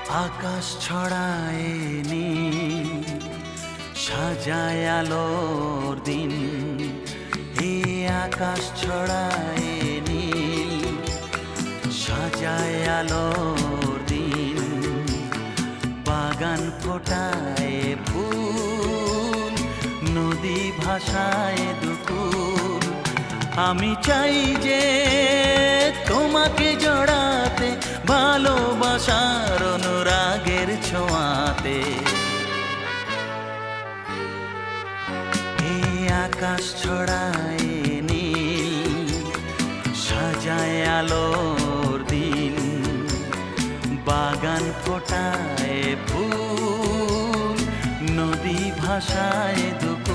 আকাশ ছড়ায় নীল, সাজায় আলোর দিন। এ আকাশ ছড়ায় নীল, সাজায় আলোর দিন। বাগান ফোটায় ফুল, নদী ভাসায় দুকুল। আমি চাই যে তোমাকে জড়াতে, ভালোবাসার অনুরাগের ছোঁয়াতে। এই আকাশ ছড়ায় নীল, সাজায় আলোর দিন। বাগান ফোটায় ফুল, নদী ভাসায় দুকুল।